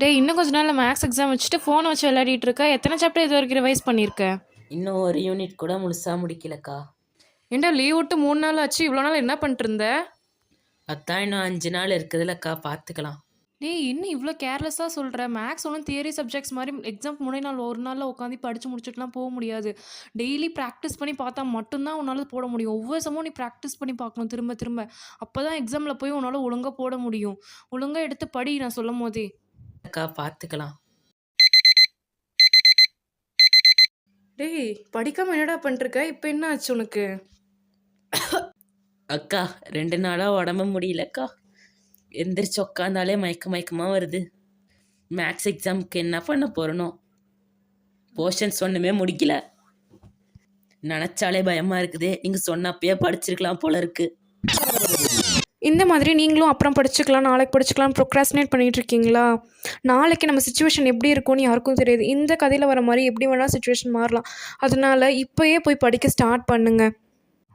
டேய் இன்னும் கொஞ்ச நாள்ல மேக்ஸ் எக்ஸாம் வச்சுட்டு ஃபோன் வச்சு விளையாடிட்டு இருக்க. எத்தனை சாப்டர் இது வரைக்கும் ரிவைஸ் பண்ணியிருக்க? இன்னும் ஒரு யூனிட் கூட முழுசா முடிக்கலக்கா. ஏன்டா லீவ் விட்டு 3 நாள் ஆச்சு, இவ்வளோ நாள் என்ன பண்ணிட்டு இருந்த? அதான் இன்னும் 5 நாள் இருக்குதுல்லக்கா, பார்த்துக்கலாம். டேய் இன்னும் இவ்வளோ கேர்லெஸ்ஸாக சொல்கிற. மேக்ஸ் ஒன்றும் தியரி சப்ஜெக்ட்ஸ் மாதிரி எக்ஸாம் முன்னாடி நாள் ஒரு நாளில் உட்காந்து படித்து முடிச்சுட்டுலாம் போக முடியாது. டெய்லி ப்ராக்டிஸ் பண்ணி பார்த்தா மட்டும்தான் உன்னால் போட முடியும். ஒவ்வொரு சமயம் நீ ப்ராக்டிஸ் பண்ணி பார்க்கணும் திரும்ப திரும்ப. அப்போ தான் எக்ஸாமில் போய் உன்னால் ஒழுங்காக போட முடியும். ஒழுங்காக எடுத்து படி நான் சொல்லும் போதே. அக்கா பார்த்துக்கலாம். டேய் படிக்காமல் என்னடா பண்ணிருக்க? இப்போ என்ன ஆச்சு உனக்கு? அக்கா 2 நாளாக உடம்பு முடியலக்கா. எந்திரிச்சு உக்காந்தாலே மயக்கமாக வருது. மேக்ஸ் எக்ஸாமுக்கு என்ன பண்ண போகிறனோ, போர்ஷன்ஸ் ஒன்றுமே முடிக்கல. நினச்சாலே பயமாக இருக்குது. நீங்கள் சொன்னப்பயே படிச்சிருக்கலாம் போல இருக்குது. இந்த மாதிரி நீங்களும் அப்புறம் படிச்சுக்கலாம், நாளைக்கு படிச்சுக்கலாம் ப்ரொக்ராஸ்டினேட் பண்ணிகிட்டு இருக்கீங்களா? நாளைக்கு நம்ம சுச்சுவேஷன் எப்படி இருக்கும்னு யாருக்கும் தெரியாது. இந்த கதையில் வர மாதிரி எப்படி வேணால் சுச்சுவேஷன் மாறலாம். அதனால் இப்போயே போய் படிக்க ஸ்டார்ட் பண்ணுங்கள்.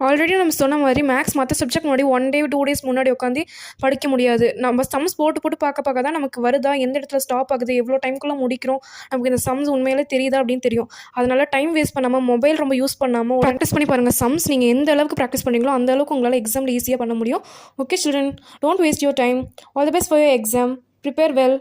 ஆல்ரெடி நம்ம சொன்ன மாதிரி மேக்ஸ் மற்ற சப்ஜெக்ட் முன்னாடி 1 டே 2 டேஸ் முன்னாடி உட்காந்து படிக்க முடியாது. நம்ம சம்ஸ் போட்டு பார்க்க தான் நமக்கு வருதா, எந்த இடத்துல ஸ்டாப் ஆகுது, எவ்வளோ டைம்குள்ளே முடிக்கிறோம், நமக்கு இந்த சம்ஸ் உண்மையிலே தெரியுதா அப்படின்னு தெரியும். அதனால் டைம் வேஸ்ட் பண்ணாமல், மொபைல் ரொம்ப யூஸ் பண்ணாமல் ப்ராக்டிஸ் பண்ணி பாருங்கள். சம்ஸ் நீங்கள் எந்த அளவுக்கு ப்ராக்டிஸ் பண்ணுறீங்களோ அந்த அளவுக்கு உங்களால் எக்ஸாமில் ஈஸியாக பண்ண முடியும். Okay children, don't waste your time. All the best for your exam. Prepare well.